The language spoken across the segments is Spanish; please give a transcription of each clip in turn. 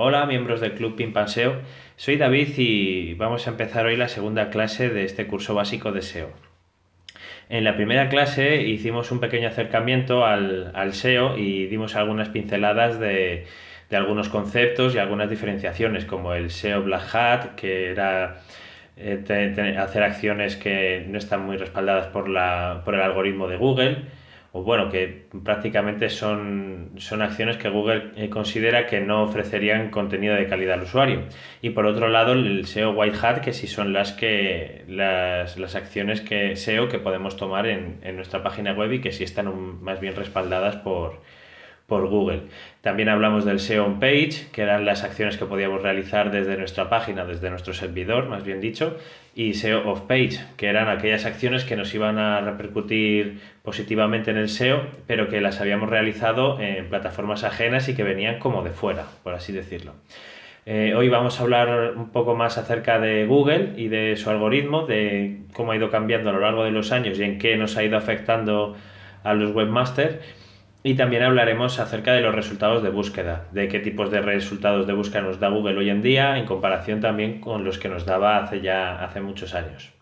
Hola, miembros del Club Pimpanseo. Soy David y vamos a empezar hoy la segunda clase de este curso básico de SEO. En la primera clase hicimos un pequeño acercamiento al SEO y dimos algunas pinceladas de algunos conceptos y algunas diferenciaciones, como el SEO Black Hat, que era hacer acciones que no están muy respaldadas por el algoritmo de Google, o bueno, que prácticamente son acciones que Google considera que no ofrecerían contenido de calidad al usuario. Y por otro lado, el SEO White Hat, que sí son las acciones SEO que podemos tomar en nuestra página web y que sí están más bien respaldadas por Google. También hablamos del SEO on page, que eran las acciones que podíamos realizar desde nuestra página, desde nuestro servidor, más bien dicho, y SEO off page, que eran aquellas acciones que nos iban a repercutir positivamente en el SEO, pero que las habíamos realizado en plataformas ajenas y que venían como de fuera, por así decirlo. Hoy vamos a hablar un poco más acerca de Google y de su algoritmo, de cómo ha ido cambiando a lo largo de los años y en qué nos ha ido afectando a los webmasters. Y también hablaremos acerca de los resultados de búsqueda, de qué tipos de resultados de búsqueda nos da Google hoy en día, en comparación también con los que nos daba hace muchos años.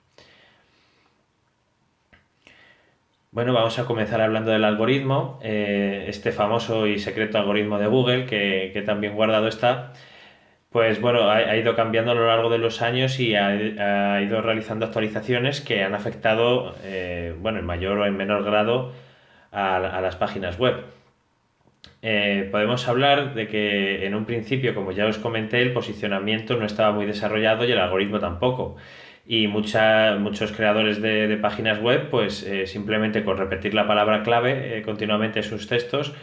Bueno, vamos a comenzar hablando del algoritmo, este famoso y secreto algoritmo de Google que también guardado está. Pues bueno, ha ido cambiando a lo largo de los años y ha ido realizando actualizaciones que han afectado, bueno, en mayor o en menor grado a las páginas web. Podemos hablar de que en un principio, como ya os comenté, el posicionamiento no estaba muy desarrollado y el algoritmo tampoco. Y muchos creadores de páginas web, pues simplemente con repetir la palabra clave continuamente en sus textos,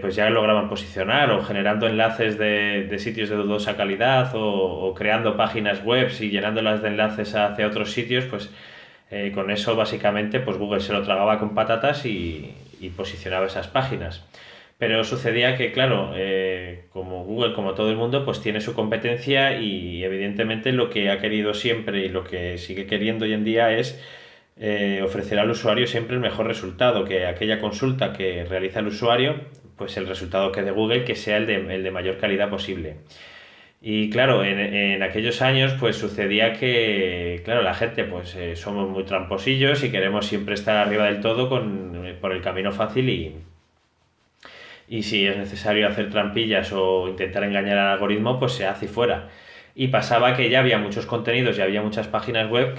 pues ya lograban posicionar, o generando enlaces de sitios de dudosa calidad, o creando páginas web y llenándolas de enlaces hacia otros sitios, pues con eso básicamente pues Google se lo tragaba con patatas y posicionaba esas páginas. Pero sucedía que, claro, como Google, como todo el mundo, pues tiene su competencia y evidentemente lo que ha querido siempre y lo que sigue queriendo hoy en día es ofrecer al usuario siempre el mejor resultado, que aquella consulta que realiza el usuario, pues el resultado que de Google, que sea el de mayor calidad posible. Y claro, en aquellos años pues sucedía que, claro, la gente pues somos muy tramposillos y queremos siempre estar arriba del todo por el camino fácil y si es necesario hacer trampillas o intentar engañar al algoritmo, pues se hace y fuera. Y pasaba que ya había muchos contenidos y había muchas páginas web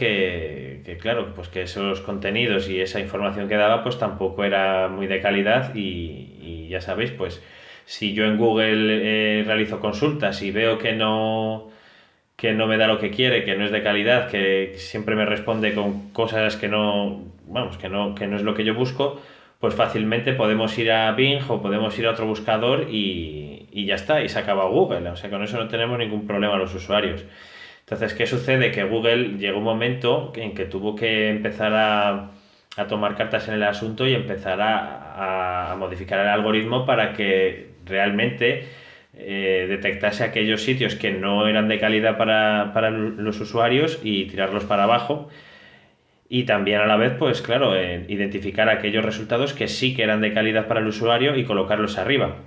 claro, pues que esos contenidos y esa información que daba pues tampoco era muy de calidad y ya sabéis, pues si yo en Google realizo consultas y veo que no me da lo que quiere, que no es de calidad, que siempre me responde con cosas que no, vamos, que no es lo que yo busco, pues fácilmente podemos ir a Bing o podemos ir a otro buscador y ya está, y se acaba Google. O sea, con eso no tenemos ningún problema los usuarios. Entonces, ¿qué sucede? Que Google llegó un momento en que tuvo que empezar a tomar cartas en el asunto y empezar a modificar el algoritmo para que realmente detectase aquellos sitios que no eran de calidad para los usuarios y tirarlos para abajo. Y también a la vez, pues claro, identificar aquellos resultados que sí que eran de calidad para el usuario y colocarlos arriba.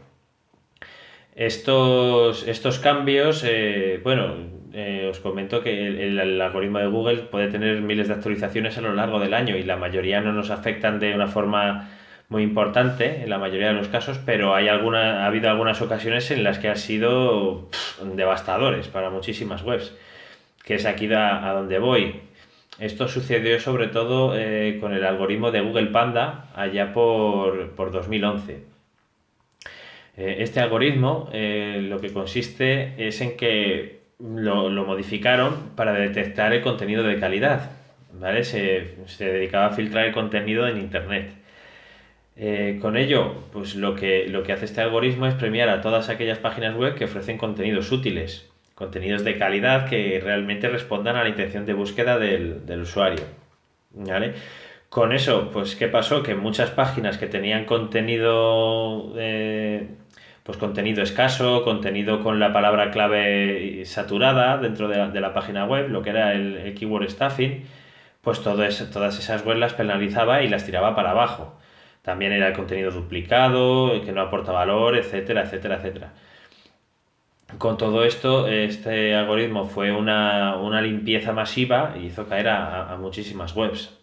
Estos cambios, bueno, os comento que el algoritmo de Google puede tener miles de actualizaciones a lo largo del año y la mayoría no nos afectan de una forma muy importante en la mayoría de los casos, pero ha habido algunas ocasiones en las que han sido devastadores para muchísimas webs, que es aquí a donde voy. Esto sucedió sobre todo con el algoritmo de Google Panda allá por 2011. Este algoritmo lo que consiste es en que lo modificaron para detectar el contenido de calidad, ¿vale? Se dedicaba a filtrar el contenido en Internet. Con ello, pues lo que hace este algoritmo es premiar a todas aquellas páginas web que ofrecen contenidos útiles, contenidos de calidad que realmente respondan a la intención de búsqueda del usuario, ¿vale? Con eso, pues, ¿qué pasó? Que muchas páginas que tenían pues contenido escaso, contenido con la palabra clave saturada dentro de la página web, lo que era el keyword stuffing, pues todas esas webs las penalizaba y las tiraba para abajo. También era el contenido duplicado, que no aporta valor, etcétera, etcétera, etcétera. Con todo esto, este algoritmo fue una limpieza masiva y hizo caer a muchísimas webs.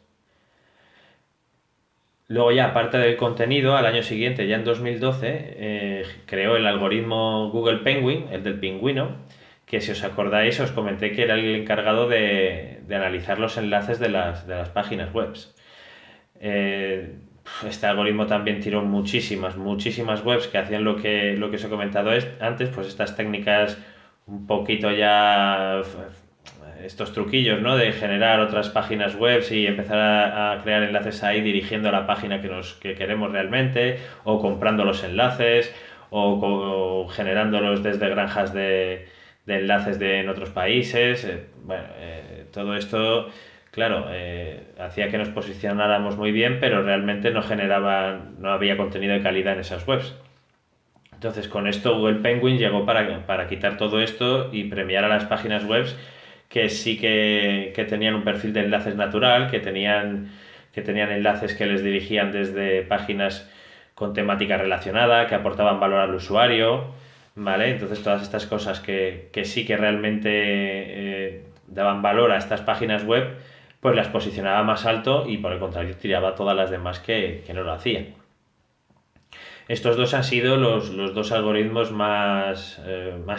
Luego ya, aparte del contenido, al año siguiente, ya en 2012, creó el algoritmo Google Penguin, el del pingüino, que si os acordáis os comenté que era el encargado de analizar los enlaces de las páginas web. Eh, este algoritmo también tiró muchísimas webs que hacían lo que os he comentado antes, pues estas técnicas un poquito ya, estos truquillos, ¿no? De generar otras páginas web y empezar a crear enlaces ahí dirigiendo a la página que queremos realmente, o comprando los enlaces, o generándolos desde granjas de enlaces en otros países. Bueno, todo esto, claro, hacía que nos posicionáramos muy bien, pero realmente no había contenido de calidad en esas webs. Entonces, con esto Google Penguin llegó para quitar todo esto y premiar a las páginas web que sí que tenían un perfil de enlaces natural, que tenían enlaces que les dirigían desde páginas con temática relacionada, que aportaban valor al usuario, ¿vale? Entonces, todas estas cosas que sí que realmente daban valor a estas páginas web, pues las posicionaba más alto y por el contrario tiraba a todas las demás que no lo hacían. Estos dos han sido los dos algoritmos más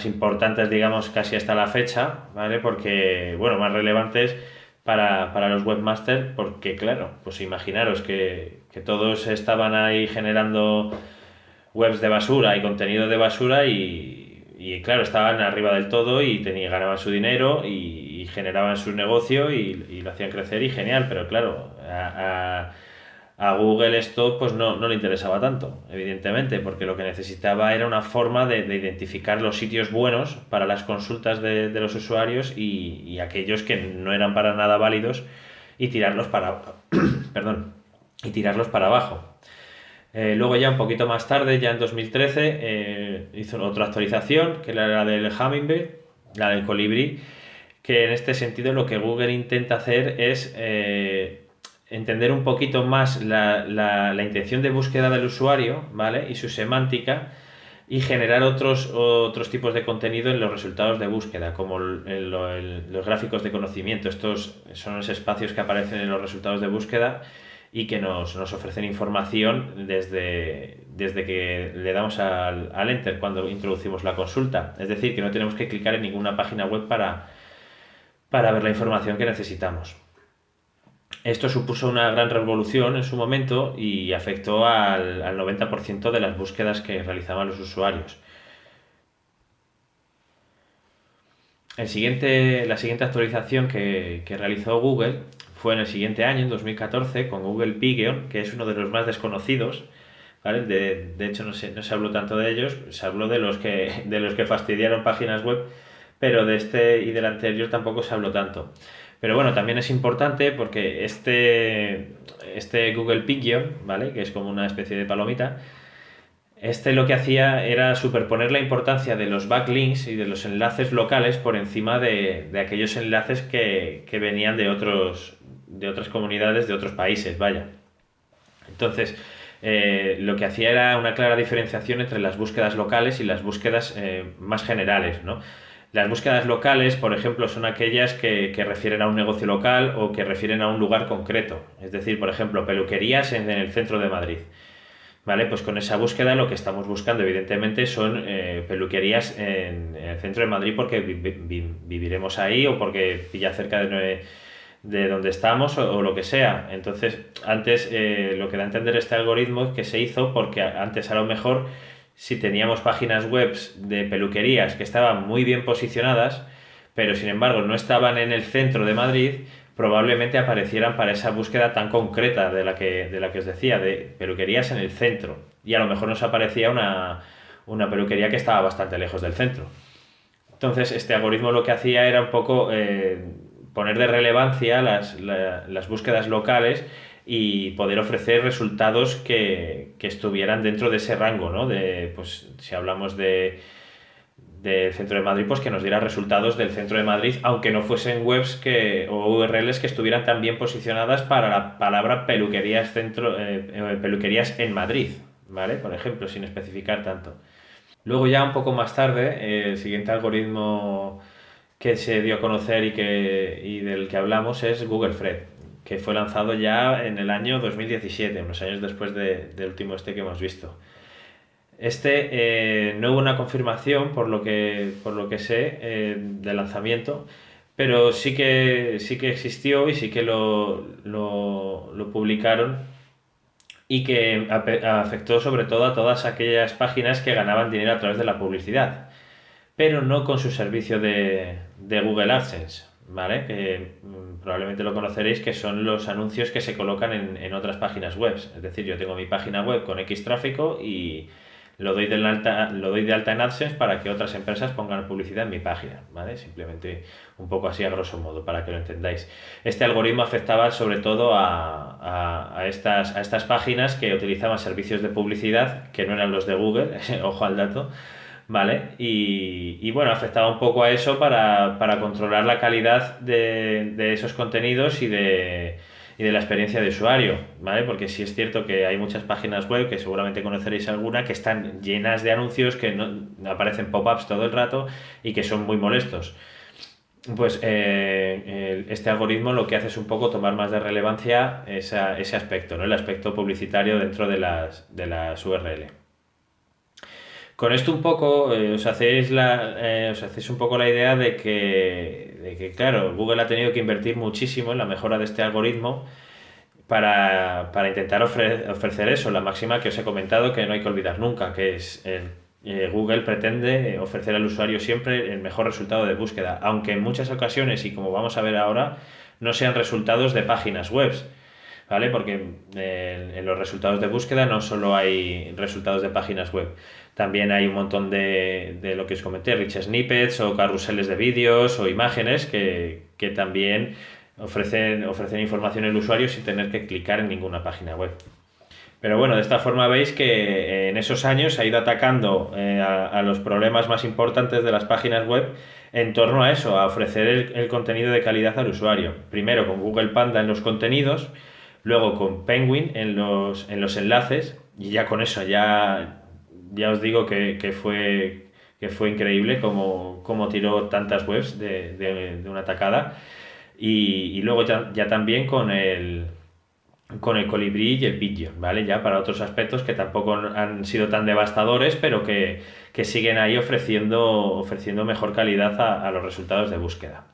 importantes, digamos, casi hasta la fecha, ¿vale? Porque, bueno, más relevantes para los webmasters, porque, claro, pues imaginaros que todos estaban ahí generando webs de basura y contenido de basura y claro, estaban arriba del todo y ganaban su dinero y generaban su negocio y lo hacían crecer y genial, pero claro, a Google esto pues no le interesaba tanto, evidentemente, porque lo que necesitaba era una forma de identificar los sitios buenos para las consultas de los usuarios y aquellos que no eran para nada válidos y tirarlos perdón, y tirarlos para abajo. Luego ya un poquito más tarde, ya en 2013, hizo otra actualización, que era la del Hummingbird, la del colibrí, que en este sentido lo que Google intenta hacer es entender un poquito más la intención de búsqueda del usuario, ¿vale? Y su semántica, y generar otros tipos de contenido en los resultados de búsqueda, como los gráficos de conocimiento. Estos son los espacios que aparecen en los resultados de búsqueda y que nos ofrecen información desde que le damos al Enter cuando introducimos la consulta. Es decir, que no tenemos que clicar en ninguna página web para ver la información que necesitamos. Esto supuso una gran revolución en su momento y afectó al 90% de las búsquedas que realizaban los usuarios. La siguiente actualización que realizó Google fue en el siguiente año, en 2014, con Google Pigeon, que es uno de los más desconocidos, ¿vale? De hecho, no se habló tanto de ellos, se habló de los que fastidiaron páginas web, pero de este y del anterior tampoco se habló tanto. Pero bueno, también es importante porque este Google Pigeon, ¿vale? Que es como una especie de palomita, lo que hacía era superponer la importancia de los backlinks y de los enlaces locales por encima de aquellos enlaces que venían de otras comunidades, de otros países, vaya. Entonces, lo que hacía era una clara diferenciación entre las búsquedas locales y las búsquedas más generales, ¿no? Las búsquedas locales, por ejemplo, son aquellas que refieren a un negocio local o que refieren a un lugar concreto. Es decir, por ejemplo, peluquerías en el centro de Madrid. ¿Vale? Pues con esa búsqueda lo que estamos buscando, evidentemente, son peluquerías en el centro de Madrid porque viviremos ahí o porque pilla cerca de donde estamos o lo que sea. Entonces, antes lo que da a entender este algoritmo es que se hizo porque antes a lo mejor si teníamos páginas web de peluquerías que estaban muy bien posicionadas, pero sin embargo no estaban en el centro de Madrid, probablemente aparecieran para esa búsqueda tan concreta de la que os decía, de peluquerías en el centro. Y a lo mejor nos aparecía una peluquería que estaba bastante lejos del centro. Entonces, este algoritmo lo que hacía era un poco poner de relevancia las búsquedas locales y poder ofrecer resultados que estuvieran dentro de ese rango, ¿no? Pues, si hablamos del centro de Madrid, pues que nos diera resultados del centro de Madrid, aunque no fuesen webs o URLs que estuvieran tan bien posicionadas para la palabra peluquerías en Madrid, ¿vale? Por ejemplo, sin especificar tanto. Luego ya un poco más tarde, el siguiente algoritmo que se dio a conocer y del que hablamos es Google Fred, que fue lanzado ya en el año 2017, unos años después del último que hemos visto. No hubo una confirmación, por lo que sé, de lanzamiento, pero sí que existió y sí que lo publicaron y que afectó sobre todo a todas aquellas páginas que ganaban dinero a través de la publicidad, pero no con su servicio de Google AdSense, ¿vale? Que probablemente lo conoceréis, que son los anuncios que se colocan en otras páginas web. Es decir, yo tengo mi página web con X tráfico y lo doy de alta en AdSense para que otras empresas pongan publicidad en mi página, ¿vale? Simplemente un poco así a grosso modo, para que lo entendáis. Este algoritmo afectaba sobre todo a estas páginas que utilizaban servicios de publicidad que no eran los de Google, ojo al dato, ¿vale? Bueno, afectaba un poco a eso para controlar la calidad de esos contenidos y de la experiencia de usuario, ¿vale? Porque sí es cierto que hay muchas páginas web, que seguramente conoceréis alguna, que están llenas de anuncios, que no, aparecen pop-ups todo el rato y que son muy molestos. Pues este algoritmo lo que hace es un poco tomar más de relevancia ese aspecto, ¿no? El aspecto publicitario dentro de las URL. Con esto un poco os hacéis un poco la idea claro, Google ha tenido que invertir muchísimo en la mejora de este algoritmo para intentar ofrecer eso, la máxima que os he comentado que no hay que olvidar nunca, que es Google pretende ofrecer al usuario siempre el mejor resultado de búsqueda, aunque en muchas ocasiones, y como vamos a ver ahora, no sean resultados de páginas web, ¿vale? Porque en los resultados de búsqueda no solo hay resultados de páginas web, también hay un montón de lo que os comenté, rich snippets o carruseles de vídeos o imágenes que también ofrecen información al usuario sin tener que clicar en ninguna página web. Pero bueno, de esta forma veis que en esos años se ha ido atacando a los problemas más importantes de las páginas web en torno a eso, a ofrecer el contenido de calidad al usuario. Primero con Google Panda en los contenidos, luego con Penguin en los enlaces, y ya con eso ya os digo que fue increíble como tiró tantas webs de una tacada. Y luego ya también con el colibrí y el pigeon, ¿vale? Ya para otros aspectos que tampoco han sido tan devastadores, pero que siguen ahí ofreciendo mejor calidad a los resultados de búsqueda.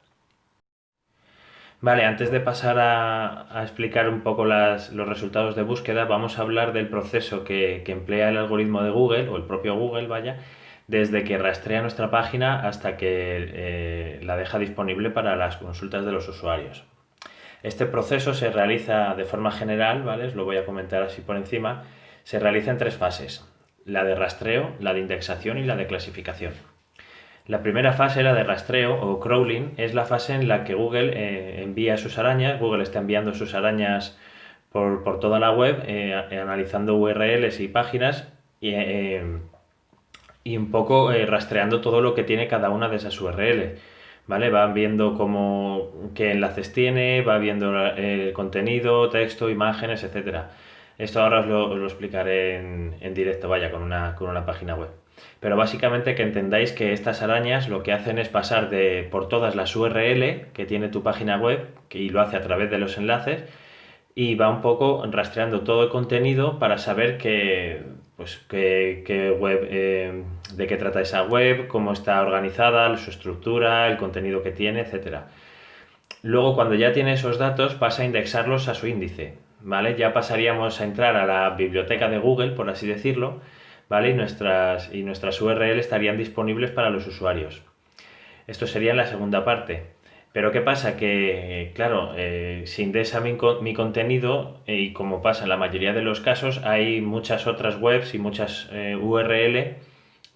Vale, antes de pasar a explicar un poco los resultados de búsqueda, vamos a hablar del proceso que emplea el algoritmo de Google, o el propio Google, vaya, desde que rastrea nuestra página hasta que la deja disponible para las consultas de los usuarios. Este proceso se realiza de forma general, ¿vale? Os lo voy a comentar así por encima. Se realiza en tres fases: la de rastreo, la de indexación y la de clasificación. La primera fase, la de rastreo o crawling, es la fase en la que Google envía sus arañas. Google está enviando sus arañas por toda la web, analizando URLs y páginas y un poco rastreando todo lo que tiene cada una de esas URLs. ¿Vale? Van viendo qué enlaces tiene, va viendo el contenido, texto, imágenes, etcétera. Esto ahora os lo explicaré en directo, vaya, con una página web. Pero básicamente que entendáis que estas arañas lo que hacen es pasar por todas las URL que tiene tu página web, y lo hace a través de los enlaces, y va un poco rastreando todo el contenido para saber qué web, de qué trata esa web, cómo está organizada, su estructura, el contenido que tiene, etcétera. Luego, cuando ya tiene esos datos, pasa a indexarlos a su índice, ¿vale? Ya pasaríamos a entrar a la biblioteca de Google, por así decirlo, ¿vale? Y nuestras URL estarían disponibles para los usuarios. Esto sería en la segunda parte. Pero ¿qué pasa? Que, claro, se indexa mi contenido y como pasa en la mayoría de los casos, hay muchas otras webs y muchas URL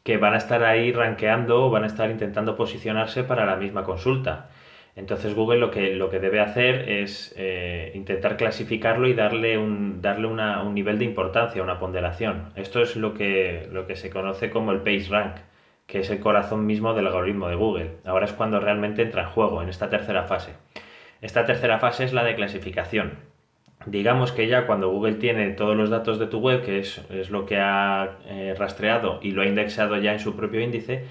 que van a estar ahí rankeando o van a estar intentando posicionarse para la misma consulta. Entonces Google lo que debe hacer es intentar clasificarlo y darle un nivel de importancia, una ponderación. Esto es lo que se conoce como el PageRank, que es el corazón mismo del algoritmo de Google. Ahora es cuando realmente entra en juego, en esta tercera fase. Esta tercera fase es la de clasificación. Digamos que ya cuando Google tiene todos los datos de tu web, que es lo que ha rastreado y lo ha indexado ya en su propio índice,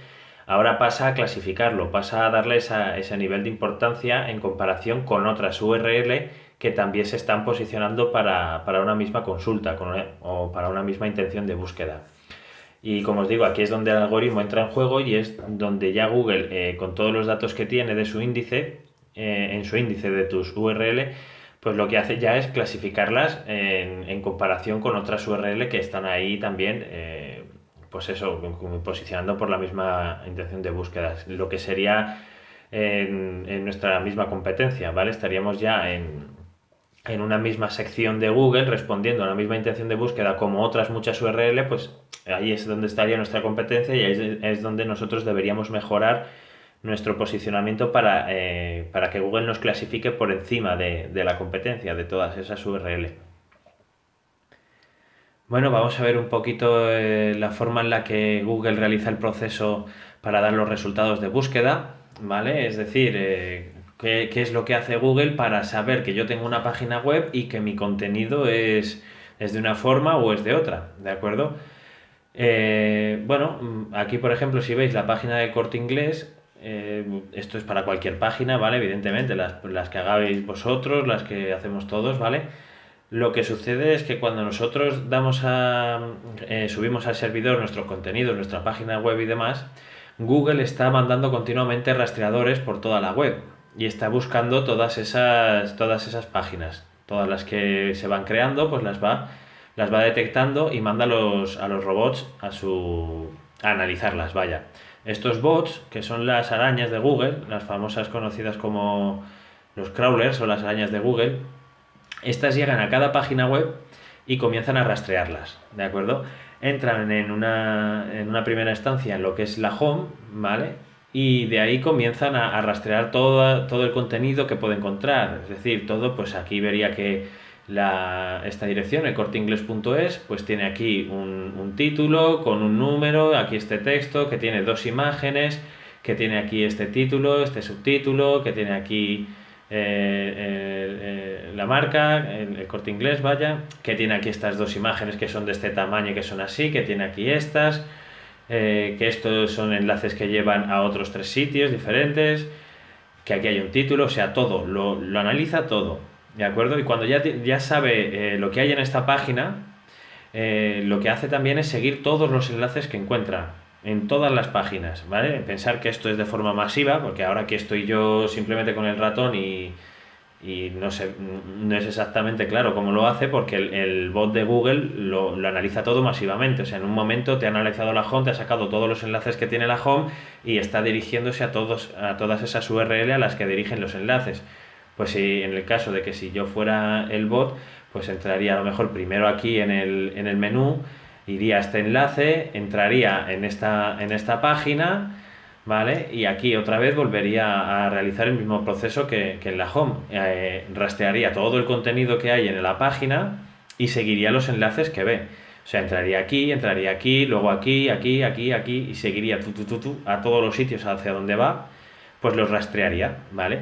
ahora pasa a clasificarlo, pasa a darle ese nivel de importancia en comparación con otras URL que también se están posicionando para una misma consulta o para una misma intención de búsqueda. Y como os digo, aquí es donde el algoritmo entra en juego y es donde ya Google, con todos los datos que tiene de su índice, en su índice de tus URL, pues lo que hace ya es clasificarlas en comparación con otras URL que están ahí también, pues eso, posicionando por la misma intención de búsqueda. Lo que sería en nuestra misma competencia, ¿vale? Estaríamos ya en una misma sección de Google respondiendo a la misma intención de búsqueda como otras muchas URL, pues ahí es donde estaría nuestra competencia y ahí es donde nosotros deberíamos mejorar nuestro posicionamiento para que Google nos clasifique por encima de la competencia, de todas esas URL. Bueno, vamos a ver un poquito la forma en la que Google realiza el proceso para dar los resultados de búsqueda, ¿vale? Es decir, qué es lo que hace Google para saber que yo tengo una página web y que mi contenido es de una forma o es de otra, ¿de acuerdo? Bueno, aquí por ejemplo, si veis la página de Corte Inglés, esto es para cualquier página, ¿vale? Evidentemente, las que hagáis vosotros, las que hacemos todos, ¿vale? Lo que sucede es que cuando nosotros subimos al servidor nuestros contenidos, nuestra página web y demás, Google está mandando continuamente rastreadores por toda la web y está buscando todas esas páginas. Todas las que se van creando, pues las va detectando y manda a los robots a analizarlas, vaya. Estos bots, que son las arañas de Google, las famosas conocidas como los crawlers o las arañas de Google, estas llegan a cada página web y comienzan a rastrearlas, ¿de acuerdo? Entran en una primera instancia en lo que es la home, ¿vale? Y de ahí comienzan a rastrear todo el contenido que puede encontrar. Es decir, todo, pues aquí vería que esta dirección, el corteingles.es, pues tiene aquí un título con un número, aquí este texto, que tiene dos imágenes, que tiene aquí este título, este subtítulo, que tiene aquí la marca, el Corte Inglés, vaya, que tiene aquí estas dos imágenes que son de este tamaño y que son así, que tiene aquí estas, que estos son enlaces que llevan a otros 3 sitios diferentes, que aquí hay un título, o sea, todo, lo analiza todo, ¿de acuerdo? Y cuando ya sabe lo que hay en esta página, lo que hace también es seguir todos los enlaces que encuentra en todas las páginas, ¿vale? Pensar que esto es de forma masiva, porque ahora aquí estoy yo simplemente con el ratón y no sé, no es exactamente claro cómo lo hace, porque el bot de Google lo analiza todo masivamente. O sea, en un momento te ha analizado la home, te ha sacado todos los enlaces que tiene la home y está dirigiéndose a todas esas URL a las que dirigen los enlaces. Pues si en el caso de que si yo fuera el bot, pues entraría a lo mejor primero aquí en el menú, iría a este enlace, entraría en esta página, ¿vale? Y aquí otra vez volvería a realizar el mismo proceso que en la home. Rastrearía todo el contenido que hay en la página y seguiría los enlaces que ve. O sea, entraría aquí, luego aquí, y seguiría a todos los sitios hacia donde va, pues los rastrearía, ¿vale?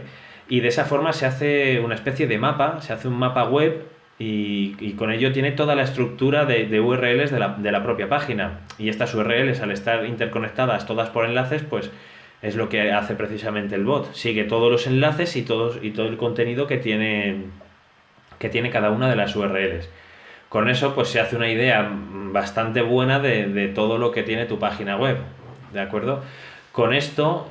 Y de esa forma se hace una especie de mapa, se hace un mapa web y con ello tiene toda la estructura de URLs de la propia página. Y estas URLs, al estar interconectadas todas por enlaces, pues es lo que hace precisamente el bot. Sigue todos los enlaces y todo el contenido que tiene cada una de las URLs. Con eso pues se hace una idea bastante buena de todo lo que tiene tu página web, ¿de acuerdo? Con esto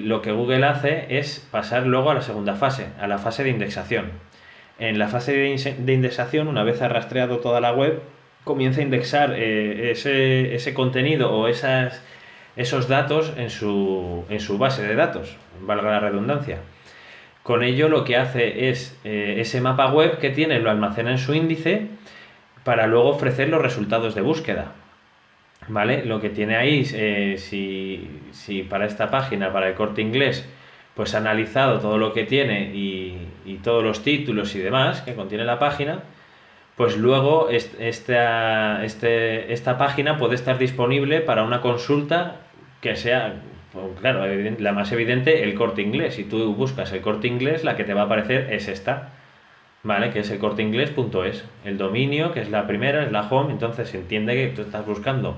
lo que Google hace es pasar luego a la segunda fase, a la fase de indexación. En la fase de indexación, una vez ha rastreado toda la web, comienza a indexar ese contenido o esos datos en su base de datos, valga la redundancia. Con ello lo que hace es ese mapa web que tiene lo almacena en su índice para luego ofrecer los resultados de búsqueda. ¿Vale? Lo que tiene ahí, si para esta página, para el Corte Inglés, pues ha analizado todo lo que tiene y todos los títulos y demás que contiene la página, pues luego esta página puede estar disponible para una consulta que sea, pues claro, la más evidente, el Corte Inglés. Si tú buscas el Corte Inglés, la que te va a aparecer es esta. ¿vale? Que es el corteinglés.es. El dominio, que es la primera, es la home, entonces se entiende que tú estás buscando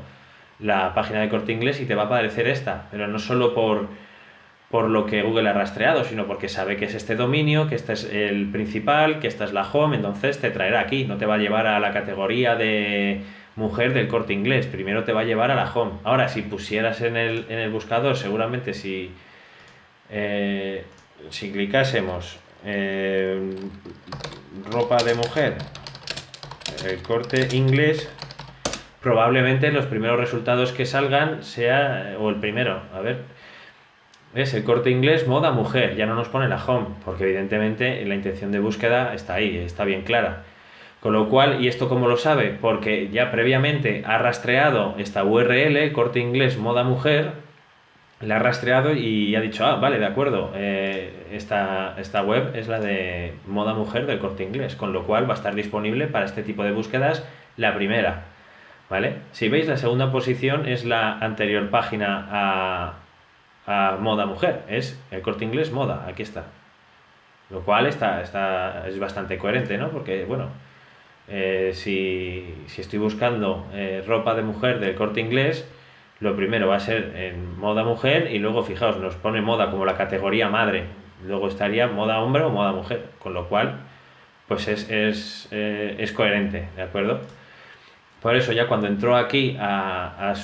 la página de Corte Inglés y te va a aparecer esta, pero no solo por lo que Google ha rastreado, sino porque sabe que es este dominio, que este es el principal, que esta es la home, entonces te traerá aquí, no te va a llevar a la categoría de mujer del Corte Inglés, primero te va a llevar a la home. Ahora, si pusieras en el buscador, seguramente si clicásemos ropa de mujer, el Corte Inglés, probablemente los primeros resultados que salgan sea, o el primero, a ver, es el Corte Inglés moda mujer, ya no nos pone la home, porque evidentemente la intención de búsqueda está ahí, está bien clara. Con lo cual, ¿y esto cómo lo sabe? Porque ya previamente ha rastreado esta URL, Corte Inglés moda mujer, la ha rastreado y ha dicho, ah, vale, de acuerdo, esta web es la de moda mujer del Corte Inglés, con lo cual va a estar disponible para este tipo de búsquedas la primera, ¿vale? Si veis, la segunda posición es la anterior página a moda mujer, es el Corte Inglés moda, aquí está. Lo cual es bastante coherente, ¿no? Porque, bueno, si estoy buscando ropa de mujer del Corte Inglés, lo primero va a ser en moda mujer y luego, fijaos, nos pone moda como la categoría madre. Luego estaría moda hombre o moda mujer, con lo cual, pues es coherente, ¿de acuerdo? Por eso ya cuando entró aquí a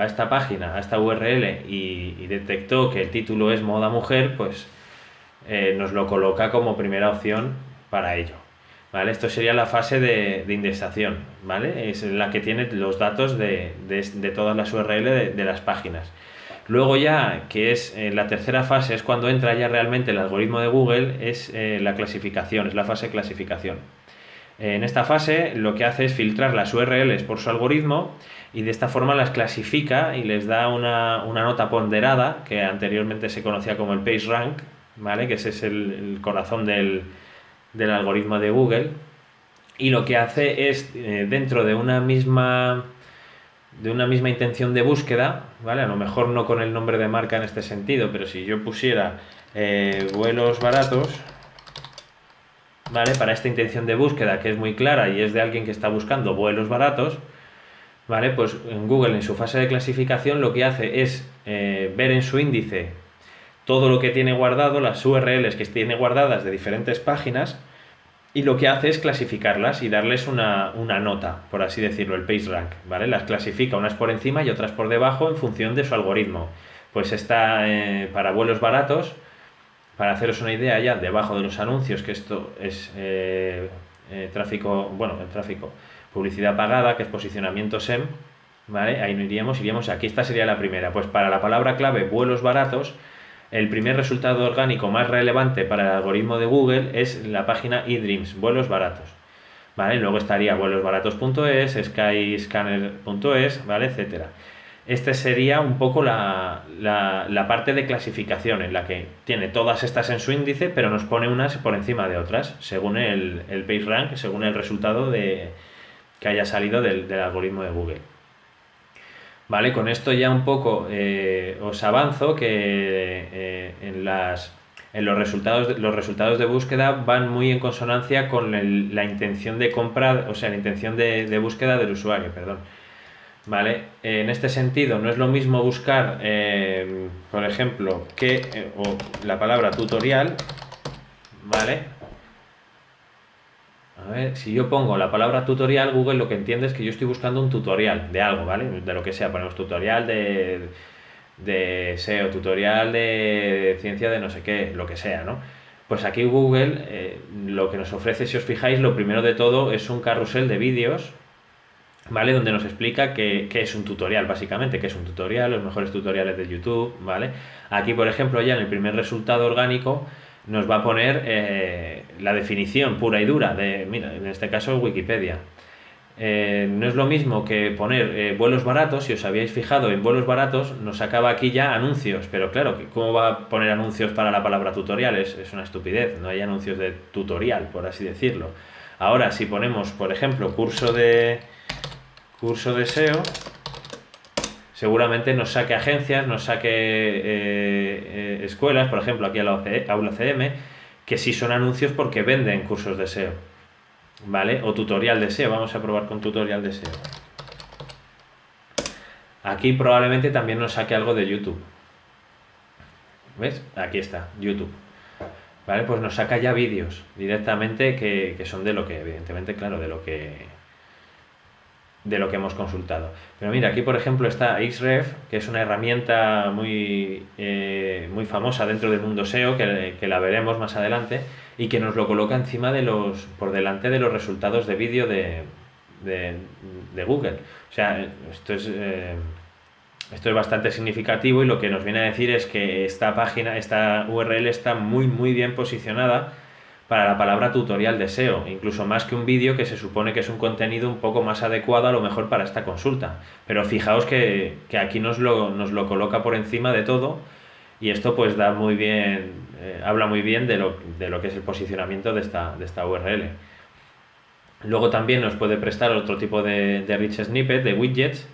esta página, a esta URL y detectó que el título es moda mujer, pues nos lo coloca como primera opción para ello. ¿Vale? Esto sería la fase de indexación, ¿vale? Es la que tiene los datos de todas las URL de las páginas. Luego ya, que es la tercera fase, es cuando entra ya realmente el algoritmo de Google, es la clasificación, es la fase de clasificación. En esta fase lo que hace es filtrar las URLs por su algoritmo y de esta forma las clasifica y les da una nota ponderada, que anteriormente se conocía como el PageRank, ¿vale? Que ese es el corazón del algoritmo de Google, y lo que hace es dentro de una misma intención de búsqueda, ¿vale? A lo mejor no con el nombre de marca en este sentido, pero si yo pusiera vuelos baratos, ¿vale? Para esta intención de búsqueda que es muy clara y es de alguien que está buscando vuelos baratos, ¿vale? Pues en Google, en su fase de clasificación, lo que hace es ver en su índice todo lo que tiene guardado, las URLs que tiene guardadas de diferentes páginas, y lo que hace es clasificarlas y darles una nota, por así decirlo, el PageRank, ¿vale? Las clasifica unas por encima y otras por debajo en función de su algoritmo. Pues está para vuelos baratos, para haceros una idea ya, debajo de los anuncios, que esto es tráfico, publicidad pagada, que es posicionamiento SEM, ¿vale? Ahí no iríamos aquí, esta sería la primera. Pues para la palabra clave vuelos baratos, el primer resultado orgánico más relevante para el algoritmo de Google es la página eDreams, vuelos baratos, ¿vale? Luego estaría vuelosbaratos.es, skyscanner.es, ¿vale? Etcétera. Esta sería un poco la parte de clasificación, en la que tiene todas estas en su índice, pero nos pone unas por encima de otras, según el PageRank, según el resultado que haya salido del algoritmo de Google. Vale, con esto ya un poco os avanzo que en los resultados de búsqueda van muy en consonancia con la intención de compra, o sea, la intención de búsqueda del usuario, perdón. Vale, en este sentido no es lo mismo buscar, por ejemplo, o la palabra tutorial, ¿vale? A ver, si yo pongo la palabra tutorial, Google lo que entiende es que yo estoy buscando un tutorial de algo, ¿vale? De lo que sea, ponemos tutorial de SEO, tutorial de ciencia de no sé qué, lo que sea, ¿no? Pues aquí Google lo que nos ofrece, si os fijáis, lo primero de todo es un carrusel de vídeos, ¿vale? Donde nos explica qué es un tutorial, básicamente, qué es un tutorial, los mejores tutoriales de YouTube, ¿vale? Aquí, por ejemplo, ya en el primer resultado orgánico nos va a poner la definición pura y dura mira, en este caso Wikipedia. No es lo mismo que poner vuelos baratos. Si os habíais fijado en vuelos baratos, nos acaba aquí ya anuncios, pero claro, ¿cómo va a poner anuncios para la palabra tutorial? Es una estupidez, no hay anuncios de tutorial, por así decirlo. Ahora, si ponemos, por ejemplo, curso de SEO, seguramente nos saque agencias, nos saque escuelas, por ejemplo aquí a la Aula CM, que sí son anuncios porque venden cursos de SEO. ¿vale? O tutorial de SEO, vamos a probar con tutorial de SEO. Aquí probablemente también nos saque algo de YouTube. ¿Ves? Aquí está, YouTube. ¿Vale? Pues nos saca ya vídeos directamente que son de lo que, evidentemente, claro, de lo que hemos consultado. Pero mira, aquí por ejemplo está Ahrefs, que es una herramienta muy famosa dentro del mundo SEO, que la veremos más adelante, y que nos lo coloca encima por delante de los resultados de vídeo de Google. O sea, esto es bastante significativo, y lo que nos viene a decir es que esta página, esta URL está muy muy bien posicionada para la palabra tutorial de SEO, incluso más que un vídeo que se supone que es un contenido un poco más adecuado a lo mejor para esta consulta. Pero fijaos que aquí nos lo coloca por encima de todo, y esto pues da muy bien, habla muy bien de lo que es el posicionamiento de esta URL. Luego también nos puede prestar otro tipo de rich snippet, de widgets,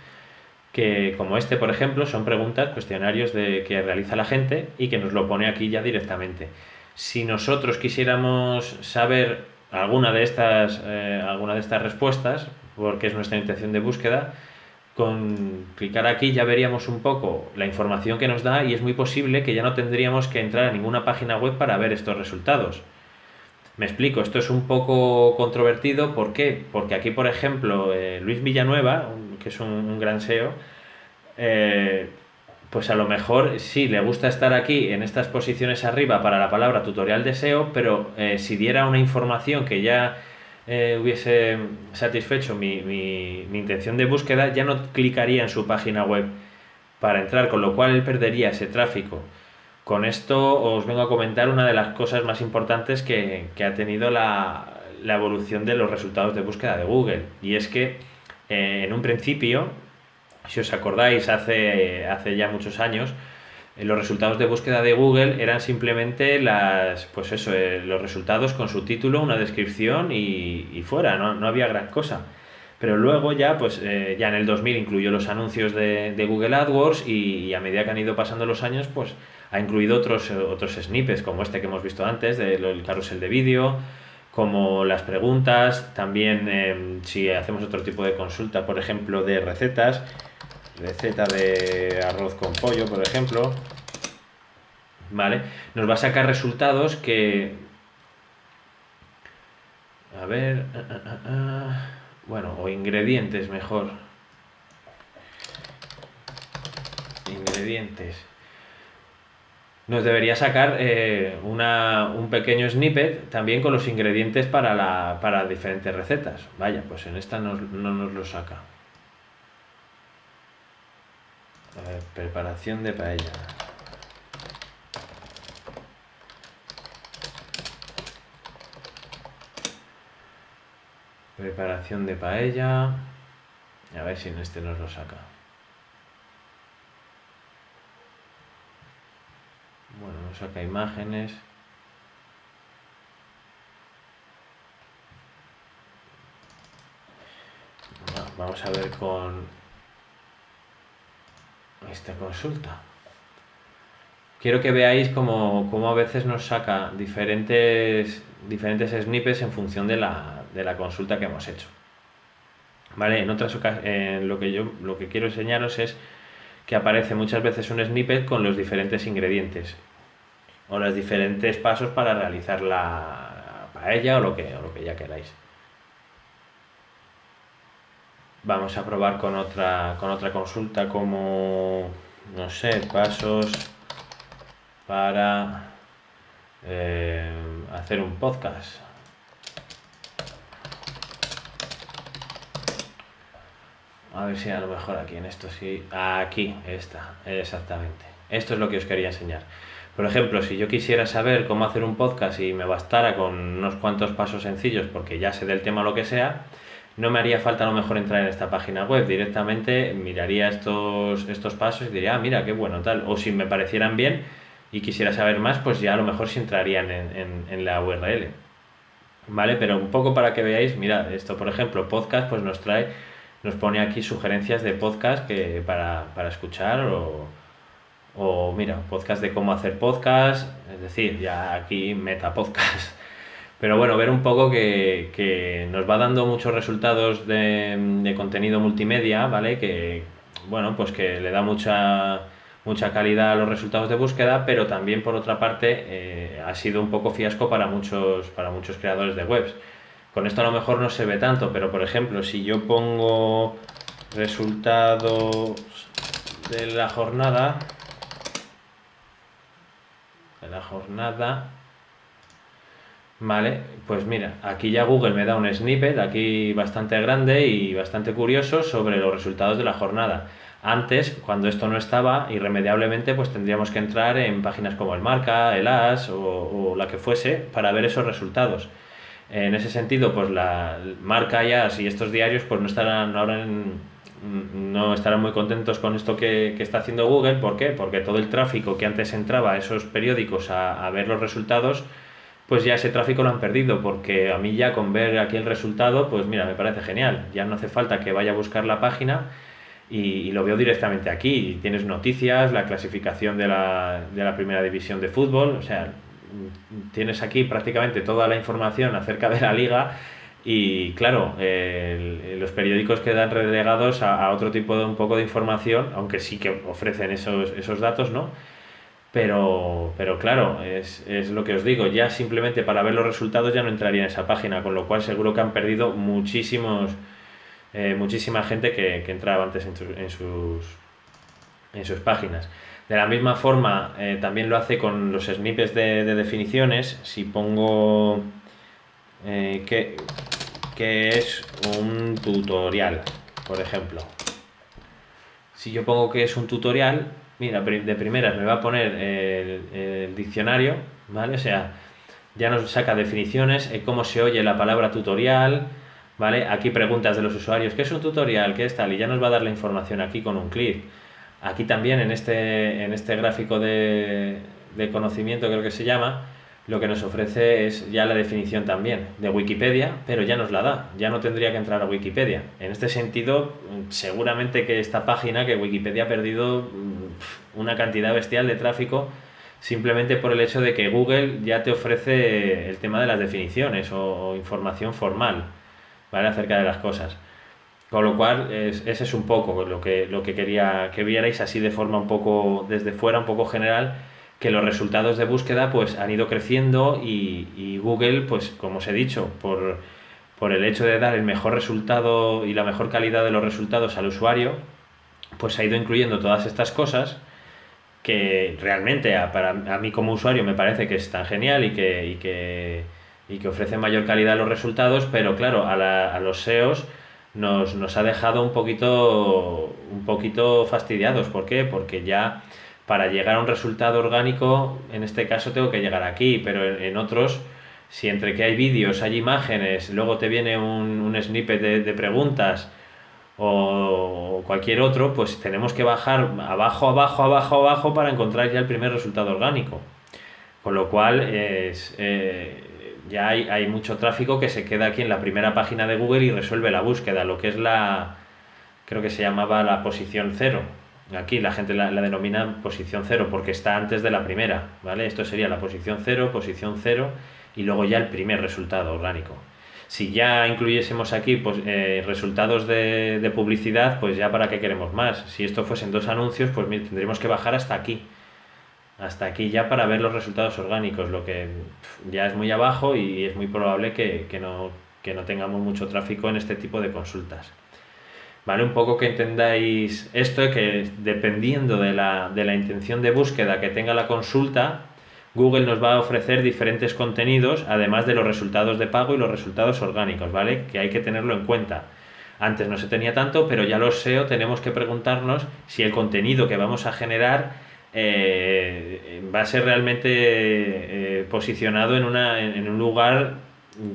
que como este por ejemplo son preguntas, cuestionarios que realiza la gente y que nos lo pone aquí ya directamente. Si nosotros quisiéramos saber alguna de estas respuestas, porque es nuestra intención de búsqueda, con clicar aquí ya veríamos un poco la información que nos da, y es muy posible que ya no tendríamos que entrar a ninguna página web para ver estos resultados. Me explico, esto es un poco controvertido. ¿Por qué? Porque aquí, por ejemplo, Luis Villanueva, que es un gran SEO, eh, pues a lo mejor sí le gusta estar aquí en estas posiciones arriba para la palabra tutorial de SEO, pero si diera una información que ya hubiese satisfecho mi intención de búsqueda, ya no clicaría en su página web para entrar, con lo cual él perdería ese tráfico. Con esto os vengo a comentar una de las cosas más importantes que ha tenido la evolución de los resultados de búsqueda de Google. Y es que en un principio, si os acordáis, hace ya muchos años, los resultados de búsqueda de Google eran simplemente los resultados con su título, una descripción y fuera, no había gran cosa. Pero luego ya, ya en el 2000 incluyó los anuncios de Google AdWords, y a medida que han ido pasando los años, pues ha incluido otros snippets, como este que hemos visto antes, del carrusel de vídeo, como las preguntas. También si hacemos otro tipo de consulta, por ejemplo, de recetas, receta de arroz con pollo, por ejemplo, ¿vale? Nos va a sacar resultados que... A ver... Bueno, o ingredientes mejor. Ingredientes. Nos debería sacar un pequeño snippet también con los ingredientes para diferentes recetas. Vaya, pues en esta no nos lo saca. A ver, preparación de paella. Preparación de paella. A ver si en este nos lo saca. Bueno, nos saca imágenes. Vamos a ver con esta consulta. Quiero que veáis cómo a veces nos saca diferentes snippets en función de la consulta que hemos hecho. ¿Vale? En otras ocasiones, lo que quiero enseñaros es que aparece muchas veces un snippet con los diferentes ingredientes o los diferentes pasos para realizar la paella o lo que ya queráis. Vamos a probar con otra consulta, como, no sé, pasos para hacer un podcast. A ver si a lo mejor aquí en esto sí. Aquí está, exactamente. Esto es lo que os quería enseñar. Por ejemplo, si yo quisiera saber cómo hacer un podcast y me bastara con unos cuantos pasos sencillos, porque ya sé del tema o lo que sea, no me haría falta a lo mejor entrar en esta página web. Directamente miraría estos pasos y diría, mira, qué bueno, tal. O si me parecieran bien y quisiera saber más, pues ya a lo mejor sí entrarían en la URL. ¿Vale? Pero un poco para que veáis, mirad, esto por ejemplo, podcast, pues nos pone aquí sugerencias de podcast para escuchar, o mira, podcast de cómo hacer podcast, es decir, ya aquí meta podcast. Pero bueno, ver un poco que nos va dando muchos resultados de contenido multimedia, ¿vale? Que, bueno, pues que le da mucha calidad a los resultados de búsqueda, pero también por otra parte ha sido un poco fiasco para muchos creadores de webs. Con esto a lo mejor no se ve tanto, pero por ejemplo, si yo pongo resultados de la jornada, vale, pues mira, aquí ya Google me da un snippet, aquí bastante grande y bastante curioso sobre los resultados de la jornada. Antes, cuando esto no estaba, irremediablemente pues tendríamos que entrar en páginas como el Marca, el As o la que fuese para ver esos resultados. En ese sentido, pues la Marca y As y estos diarios pues no estarán muy contentos con esto que está haciendo Google. ¿Por qué? Porque todo el tráfico que antes entraba a esos periódicos a ver los resultados, pues ya ese tráfico lo han perdido, porque a mí ya con ver aquí el resultado, pues mira, me parece genial. Ya no hace falta que vaya a buscar la página y lo veo directamente aquí. Tienes noticias, la clasificación de la primera división de fútbol, o sea, tienes aquí prácticamente toda la información acerca de la liga y claro, los periódicos quedan relegados a otro tipo de un poco de información, aunque sí que ofrecen esos datos, ¿no? Pero claro, es lo que os digo, ya simplemente para ver los resultados ya no entraría en esa página, con lo cual seguro que han perdido muchísima gente que entraba antes en sus páginas. De la misma forma, también lo hace con los snippets de definiciones. Si pongo que es un tutorial, por ejemplo. Si yo pongo que es un tutorial, mira, de primeras me va a poner el diccionario, ¿vale? O sea, ya nos saca definiciones, cómo se oye la palabra tutorial, ¿vale? Aquí preguntas de los usuarios, ¿qué es un tutorial? ¿Qué es tal? Y ya nos va a dar la información aquí con un clic. Aquí también en este gráfico de conocimiento, creo que se llama, lo que nos ofrece es ya la definición también de Wikipedia, pero ya nos la da, ya no tendría que entrar a Wikipedia. En este sentido, seguramente que esta página, que Wikipedia ha perdido una cantidad bestial de tráfico simplemente por el hecho de que Google ya te ofrece el tema de las definiciones o información formal, ¿vale? Acerca de las cosas. Con lo cual, ese es un poco lo que quería que vierais así de forma un poco desde fuera, un poco general, que los resultados de búsqueda pues han ido creciendo y Google, pues como os he dicho, por el hecho de dar el mejor resultado y la mejor calidad de los resultados al usuario, pues ha ido incluyendo todas estas cosas que realmente a mí como usuario me parece que están genial y que ofrecen mayor calidad a los resultados, pero claro, a los SEOs nos ha dejado un poquito fastidiados. ¿Por qué? Porque ya para llegar a un resultado orgánico, en este caso tengo que llegar aquí, pero en otros, si entre que hay vídeos, hay imágenes, luego te viene un snippet de preguntas o cualquier otro, pues tenemos que bajar abajo, abajo, abajo, abajo para encontrar ya el primer resultado orgánico. Con lo cual ya hay mucho tráfico que se queda aquí en la primera página de Google y resuelve la búsqueda, lo que es creo que se llamaba la posición cero. Aquí la gente la denomina posición cero porque está antes de la primera, ¿vale? Esto sería la posición cero y luego ya el primer resultado orgánico. Si ya incluyésemos aquí pues, resultados de publicidad, pues ya para qué queremos más. Si esto fuesen 2 anuncios, pues tendríamos que bajar hasta aquí ya para ver los resultados orgánicos, lo que ya es muy abajo y es muy probable que no tengamos mucho tráfico en este tipo de consultas. ¿Vale? Un poco que entendáis esto, que dependiendo de la intención de búsqueda que tenga la consulta, Google nos va a ofrecer diferentes contenidos, además de los resultados de pago y los resultados orgánicos, ¿vale? Que hay que tenerlo en cuenta. Antes no se tenía tanto, pero ya los SEO tenemos que preguntarnos si el contenido que vamos a generar va a ser realmente posicionado en un lugar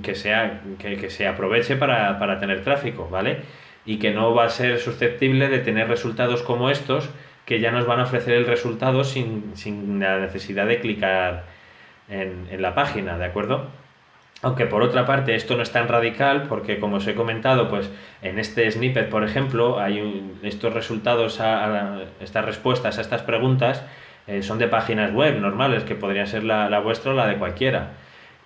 que se aproveche para tener tráfico, ¿vale? Y que no va a ser susceptible de tener resultados como estos, que ya nos van a ofrecer el resultado sin la necesidad de clicar en la página, ¿de acuerdo? Aunque por otra parte esto no es tan radical porque, como os he comentado, pues en este snippet, por ejemplo, hay estos resultados, estas respuestas a estas preguntas son de páginas web normales, que podrían ser la vuestra o la de cualquiera.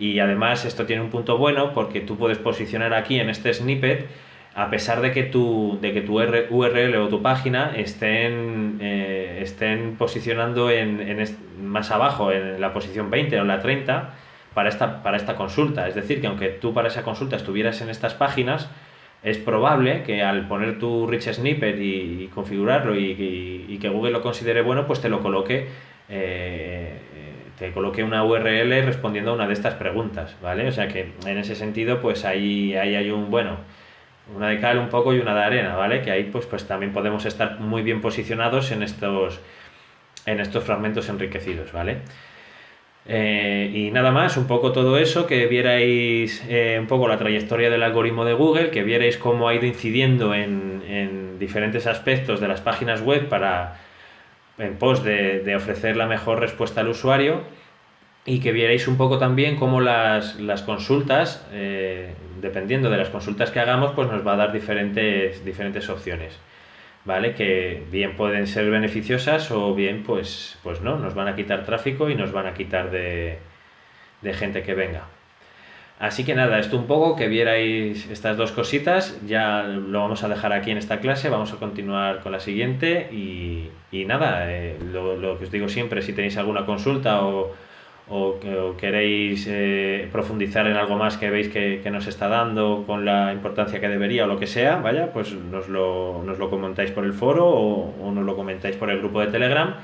Y además esto tiene un punto bueno porque tú puedes posicionar aquí en este snippet, a pesar de que tu URL o tu página estén posicionando más abajo, en la posición 20 o en la 30, para esta consulta. Es decir, que aunque tú para esa consulta estuvieras en estas páginas, es probable que al poner tu rich snippet y configurarlo y que Google lo considere bueno, pues te coloque una URL respondiendo a una de estas preguntas, ¿vale? O sea que en ese sentido, pues ahí hay una de cal un poco y una de arena, ¿vale? Que ahí pues también podemos estar muy bien posicionados en estos fragmentos enriquecidos, ¿vale? Y nada más, un poco todo eso, que vierais un poco la trayectoria del algoritmo de Google, que vierais cómo ha ido incidiendo en diferentes aspectos de las páginas web en pos de ofrecer la mejor respuesta al usuario, y que vierais un poco también cómo las consultas, dependiendo de las consultas que hagamos, pues nos va a dar diferentes opciones, ¿vale? Que bien pueden ser beneficiosas o bien pues no, nos van a quitar tráfico y nos van a quitar de gente que venga. Así que nada, esto un poco, que vierais estas dos cositas. Ya lo vamos a dejar aquí en esta clase, vamos a continuar con la siguiente y nada, lo que os digo siempre, si tenéis alguna consulta o queréis profundizar en algo más que veis que nos está dando con la importancia que debería o lo que sea, vaya, pues nos lo comentáis por el foro o nos lo comentáis por el grupo de Telegram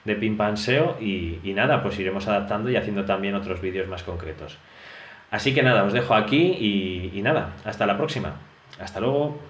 de Pim Pam SEO y nada, pues iremos adaptando y haciendo también otros vídeos más concretos. Así que nada, os dejo aquí y nada, hasta la próxima. Hasta luego.